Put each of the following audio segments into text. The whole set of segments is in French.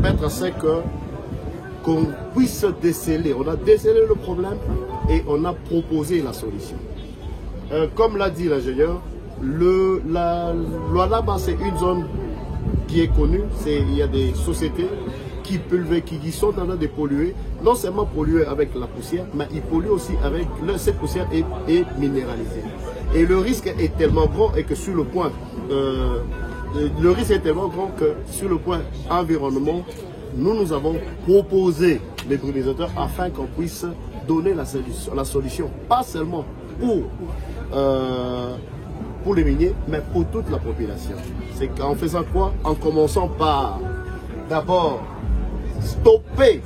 permettre à ce qu'on puisse déceler. On a décelé le problème et on a proposé la solution. Comme l'a dit l'ingénieur, Lualaba, c'est une zone qui est connue. Il y a des sociétés qui sont en train de polluer, non seulement polluer avec la poussière, mais ils polluent aussi avec cette poussière est minéralisée. Et le risque est tellement grand et que sur le point environnement, nous avons proposé les brumisateurs afin qu'on puisse donner la solution, pas seulement pour les miniers, mais pour toute la population. C'est qu'en faisant quoi? En commençant par d'abord stopper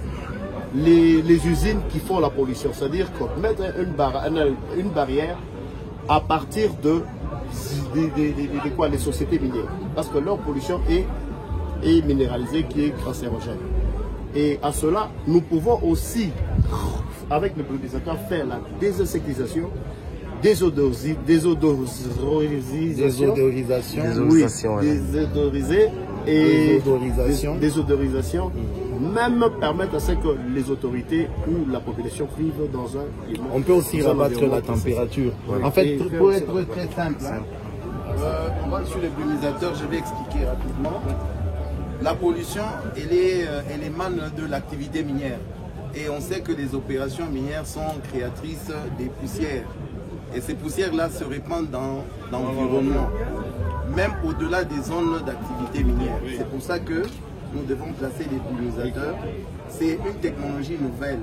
les usines qui font la pollution, c'est-à-dire mettre une barrière à partir les sociétés minières, parce que leur pollution est minéralisée, qui est cancérogène. Et à cela, nous pouvons aussi, avec le brumisateur, faire la désinsectisation, désodorisation, même permettre à ce que les autorités ou la population vivent dans un climat. On peut aussi rabattre la température. En fait, pour être très simple, on va sur les brumisateurs, je vais expliquer rapidement. La pollution, elle émane de l'activité minière. Et on sait que les opérations minières sont créatrices des poussières. Et ces poussières-là se répandent dans l'environnement, même au-delà des zones d'activité minière. C'est pour ça que nous devons placer les brumisateurs. C'est une technologie nouvelle.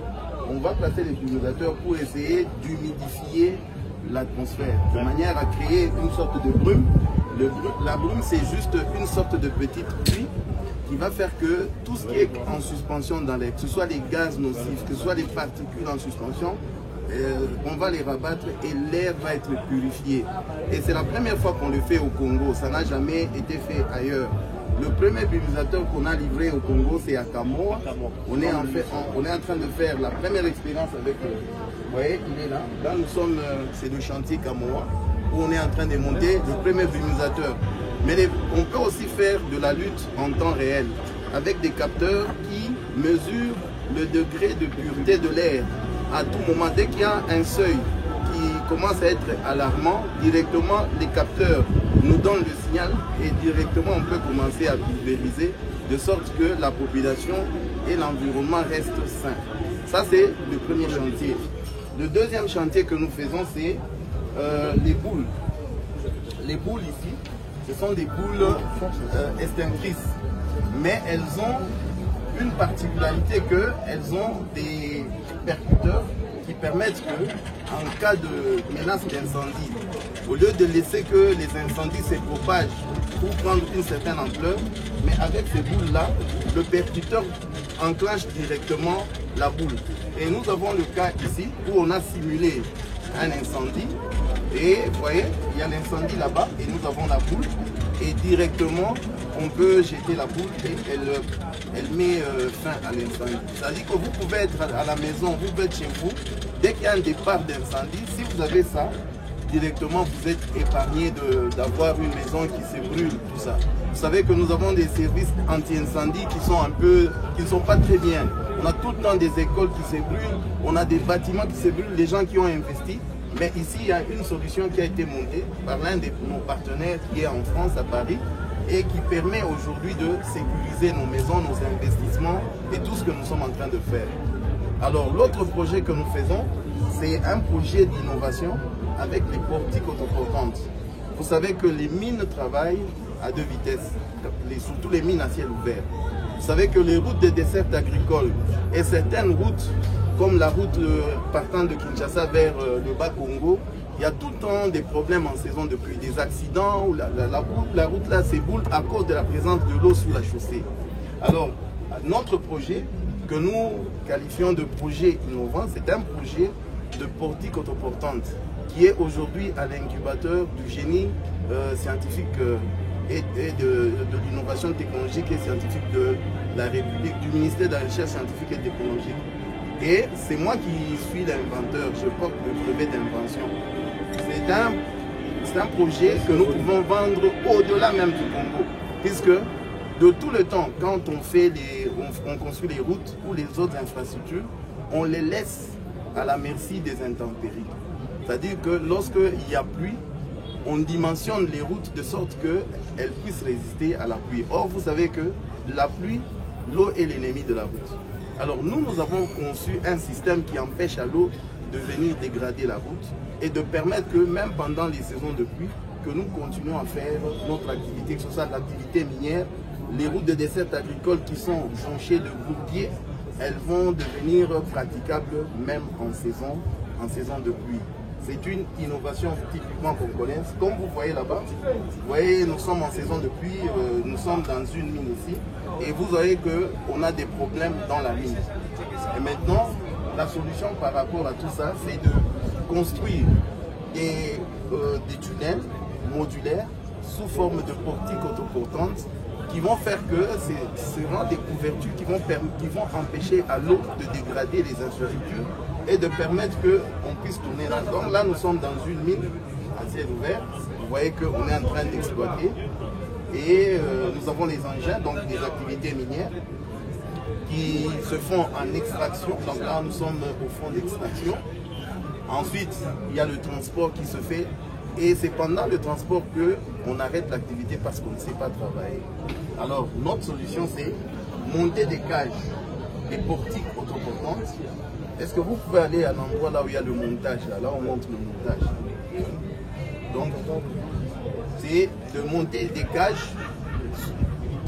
On va placer les brumisateurs pour essayer d'humidifier l'atmosphère, de manière à créer une sorte de brume. La brume, c'est juste une sorte de petite pluie qui va faire que tout ce qui est en suspension dans l'air, que ce soit les gaz nocifs, que ce soit les particules en suspension, on va les rabattre et l'air va être purifié. Et c'est la première fois qu'on le fait au Congo, ça n'a jamais été fait ailleurs. Le premier brumisateur qu'on a livré au Congo, c'est à Kamoa. On est en train de faire la première expérience avec eux. Vous voyez, il est là. Là, nous sommes, c'est le chantier Kamoa, où on est en train de monter le premier brumisateur. Mais on peut aussi faire de la lutte en temps réel, avec des capteurs qui mesurent le degré de pureté de l'air. À tout moment, dès qu'il y a un seuil qui commence à être alarmant, directement les capteurs nous donnent le signal et directement on peut commencer à pulvériser de sorte que la population et l'environnement restent sains. Ça c'est le premier chantier. Le deuxième chantier que nous faisons c'est les boules. Les boules ici, ce sont des boules extinctrices, mais elles ont une particularité qu'elles ont des percuteurs qui permettent que, en cas de menace d'incendie, au lieu de laisser que les incendies se propagent pour prendre une certaine ampleur, mais avec ces boules-là, le percuteur enclenche directement la boule. Et nous avons le cas ici où on a simulé un incendie et vous voyez, il y a l'incendie là-bas et nous avons la boule et directement on peut jeter la boule et elle met fin à l'incendie. C'est-à-dire que vous pouvez être à la maison, vous pouvez être chez vous, dès qu'il y a un départ d'incendie, si vous avez ça, directement vous êtes épargné d'avoir une maison qui se brûle, tout ça. Vous savez que nous avons des services anti-incendie qui ne sont pas très bien. On a tout le temps des écoles qui se brûlent, on a des bâtiments qui se brûlent, les gens qui ont investi. Mais ici, il y a une solution qui a été montée par l'un de nos partenaires qui est en France, à Paris, et qui permet aujourd'hui de sécuriser nos maisons, nos investissements et tout ce que nous sommes en train de faire. Alors, l'autre projet que nous faisons, c'est un projet d'innovation avec les portiques autoportantes. Vous savez que les mines travaillent à deux vitesses, surtout les mines à ciel ouvert. Vous savez que les routes de dessert agricole et certaines routes, comme la route partant de Kinshasa vers le Bas-Congo, il y a tout le temps des problèmes en saison de pluie, des accidents, où la route là s'éboule à cause de la présence de l'eau sur la chaussée. Alors, notre projet, que nous qualifions de projet innovant, c'est un projet de portique autoportante qui est aujourd'hui à l'incubateur du génie scientifique et de l'innovation technologique et scientifique de la République, du ministère de la Recherche scientifique et technologique. Et c'est moi qui suis l'inventeur, je porte le brevet d'invention. C'est un projet que nous pouvons vendre au-delà même du Congo, puisque de tout le temps, quand on construit les routes ou les autres infrastructures, on les laisse à la merci des intempéries. C'est-à-dire que lorsqu'il y a pluie, on dimensionne les routes de sorte qu'elles puissent résister à la pluie. Or, vous savez que la pluie, l'eau est l'ennemi de la route. Alors nous avons conçu un système qui empêche à l'eau de venir dégrader la route et de permettre que même pendant les saisons de pluie, que nous continuons à faire notre activité, que ce soit l'activité minière, les routes de dessert agricole qui sont jonchées de bourbiers, elles vont devenir praticables même en saison de pluie. C'est une innovation typiquement congolaise. Comme vous voyez là-bas, vous voyez, nous sommes en saison de pluie, nous sommes dans une mine ici, et vous voyez qu'on a des problèmes dans la mine. Et maintenant, la solution par rapport à tout ça, c'est de construire des tunnels modulaires sous forme de portiques autoportantes qui vont faire que ce seront des couvertures qui vont empêcher à l'eau de dégrader les infrastructures et de permettre qu'on puisse tourner là. Donc là, nous sommes dans une mine à ciel ouvert. Vous voyez qu'on est en train d'exploiter. Et nous avons les engins, donc des activités minières, qui se font en extraction. Donc là, nous sommes au fond d'extraction. Ensuite, il y a le transport qui se fait. Et c'est pendant le transport qu'on arrête l'activité parce qu'on ne sait pas travailler. Alors, notre solution, c'est monter des cages, des portiques autoportantes. Est-ce que vous pouvez aller à l'endroit là où il y a le montage, là on montre le montage. Donc, c'est de monter des cages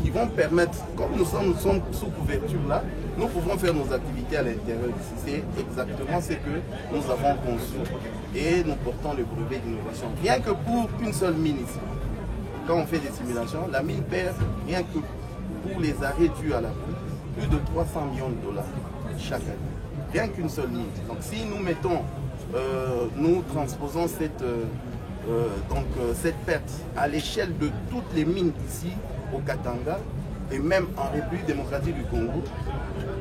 qui vont permettre, comme nous sommes sous couverture là, nous pouvons faire nos activités à l'intérieur ici. C'est exactement ce que nous avons conçu et nous portons le brevet d'innovation. Rien que pour une seule mine ici, quand on fait des simulations, la mine perd, rien que pour les arrêts dus à la pluie, plus de 300 millions de dollars chaque année. Rien qu'une seule mine. Donc si nous mettons, nous transposons cette perte à l'échelle de toutes les mines ici au Katanga et même en République démocratique du Congo,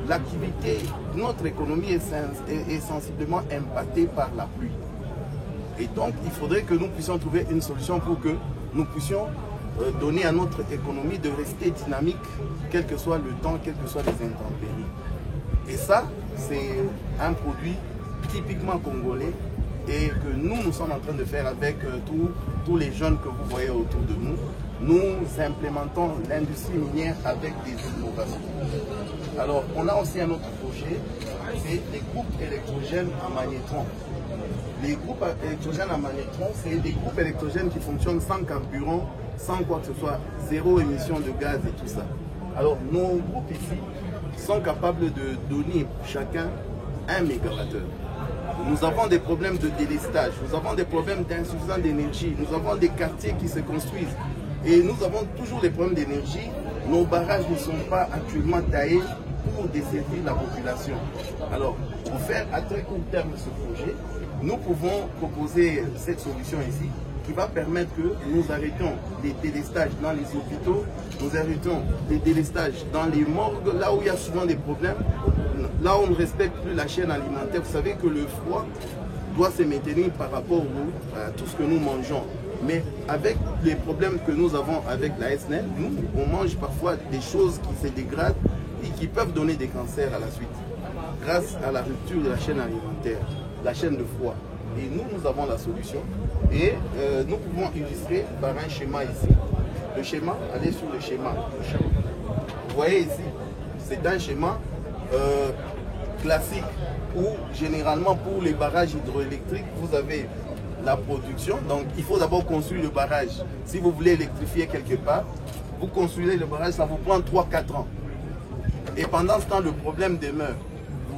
l'activité, notre économie est sensiblement impactée par la pluie. Et donc il faudrait que nous puissions trouver une solution pour que nous puissions donner à notre économie de rester dynamique, quel que soit le temps, quelles que soient les intempéries. Et ça, c'est un produit typiquement congolais et que nous sommes en train de faire avec tous les jeunes que vous voyez autour de nous. Nous implémentons l'industrie minière avec des innovations. Alors, on a aussi un autre projet, c'est les groupes électrogènes à magnétron. Les groupes électrogènes à magnétron, c'est des groupes électrogènes qui fonctionnent sans carburant, sans quoi que ce soit, zéro émission de gaz et tout ça. Alors, nos groupes ici sont capables de donner chacun 1 mégawattheure. Nous avons des problèmes de délestage, nous avons des problèmes d'insuffisance d'énergie, nous avons des quartiers qui se construisent et nous avons toujours des problèmes d'énergie. Nos barrages ne sont pas actuellement taillés pour desservir la population. Alors, pour faire à très court terme ce projet, nous pouvons proposer cette solution ici qui va permettre que nous arrêtions les délestages dans les hôpitaux, nous arrêtons les délestages dans les morgues, là où il y a souvent des problèmes, là où on ne respecte plus la chaîne alimentaire. Vous savez que le froid doit se maintenir par rapport à tout ce que nous mangeons. Mais avec les problèmes que nous avons avec la SNEL, nous, on mange parfois des choses qui se dégradent et qui peuvent donner des cancers à la suite, grâce à la rupture de la chaîne alimentaire, la chaîne de froid. Et nous avons la solution. Et nous pouvons illustrer par un schéma ici. Le schéma, allez sur le schéma. Vous voyez ici, c'est un schéma classique où généralement pour les barrages hydroélectriques, vous avez la production. Donc il faut d'abord construire le barrage. Si vous voulez électrifier quelque part, vous construisez le barrage, ça vous prend 3-4 ans. Et pendant ce temps, le problème demeure.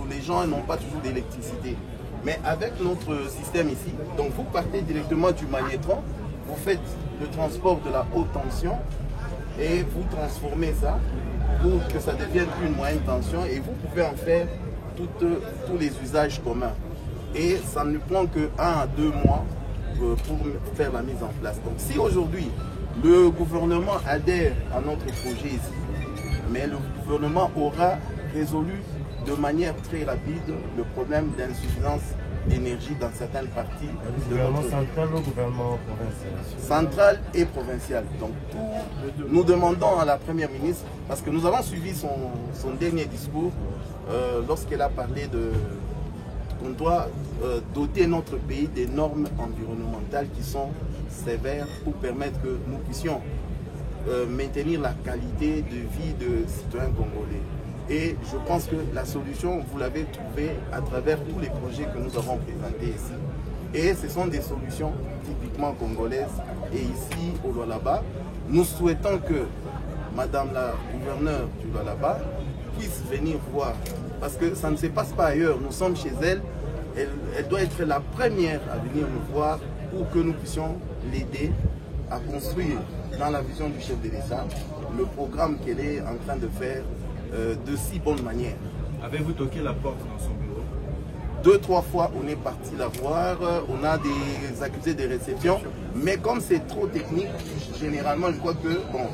Les gens n'ont pas toujours d'électricité. Mais avec notre système ici, donc vous partez directement du magnétron, vous faites le transport de la haute tension et vous transformez ça pour que ça devienne une moyenne tension et vous pouvez en faire tous les usages communs. Et ça ne prend que 1 à 2 mois pour faire la mise en place. Donc si aujourd'hui le gouvernement adhère à notre projet ici, mais le gouvernement aura résolu de manière très rapide le problème d'insuffisance d'énergie dans certaines parties. Le gouvernement central ou le gouvernement provincial? Central et provincial. Donc nous demandons à la Première ministre, parce que nous avons suivi son dernier discours, lorsqu'elle a parlé qu'on doit doter notre pays des normes environnementales qui sont sévères pour permettre que nous puissions maintenir la qualité de vie de citoyens congolais. Et je pense que la solution, vous l'avez trouvée à travers tous les projets que nous avons présentés ici. Et ce sont des solutions typiquement congolaises. Et ici, au Lualaba, nous souhaitons que Madame la gouverneure du Lualaba puisse venir voir. Parce que ça ne se passe pas ailleurs. Nous sommes chez elle. Elle doit être la première à venir nous voir pour que nous puissions l'aider à construire dans la vision du chef de l'État le programme qu'elle est en train de faire de si bonne manière. Avez-vous toqué la porte dans son bureau? 2-3 fois, on est parti la voir. On a des accusés de réception. Mais comme c'est trop technique, généralement, je crois que bon,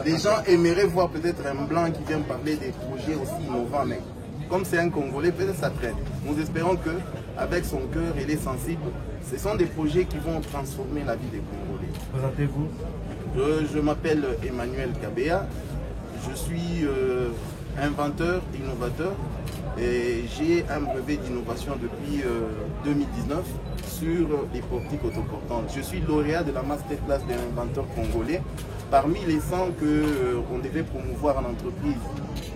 les gens aimeraient voir peut-être un blanc qui vient parler des projets aussi innovants. Mais comme c'est un Congolais, peut-être ça traîne. Nous espérons qu'avec son cœur, elle est sensible. Ce sont des projets qui vont transformer la vie des Congolais. Présentez-vous. Je m'appelle Emmanuel Kabea. Je suis inventeur, innovateur et j'ai un brevet d'innovation depuis 2019 sur les portiques autoportantes. Je suis lauréat de la masterclass des inventeurs congolais parmi les 100 qu'on devait promouvoir en entreprise.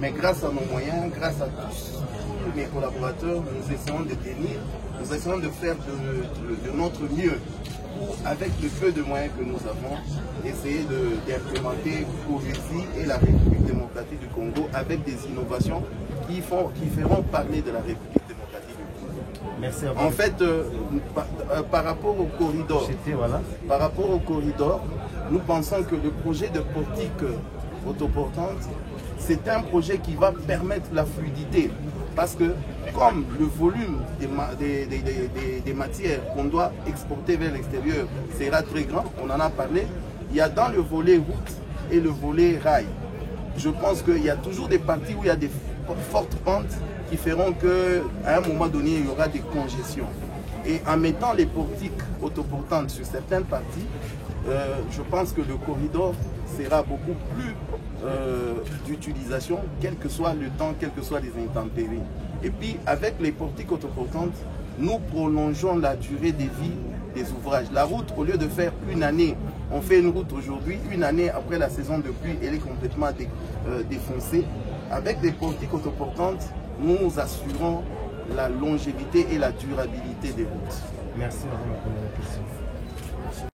Mais grâce à nos moyens, grâce à tous mes collaborateurs, nous essayons de tenir, nous essayons de faire de notre mieux pour, avec le peu de moyens que nous avons, essayer d'implémenter Covésie et la République démocratique du Congo avec des innovations qui feront parler de la République démocratique du Congo. Merci à vous. En fait, par rapport au corridor, nous pensons que le projet de portique autoportante, c'est un projet qui va permettre la fluidité. Parce que comme le volume des matières qu'on doit exporter vers l'extérieur sera très grand, on en a parlé, il y a dans le volet route et le volet rail. Je pense qu'il y a toujours des parties où il y a des fortes pentes qui feront qu'à un moment donné, il y aura des congestions. Et en mettant les portiques autoportantes sur certaines parties, je pense que le corridor sera beaucoup plus d'utilisation, quel que soit le temps, quelles que soient les intempéries. Et puis, avec les portiques autoportantes, nous prolongeons la durée de vie des ouvrages. La route, au lieu de faire une année, on fait une route aujourd'hui, une année après la saison de pluie, elle est complètement défoncée. Avec des portiques autoportantes, nous assurons la longévité et la durabilité des routes. Merci à vous pour la question.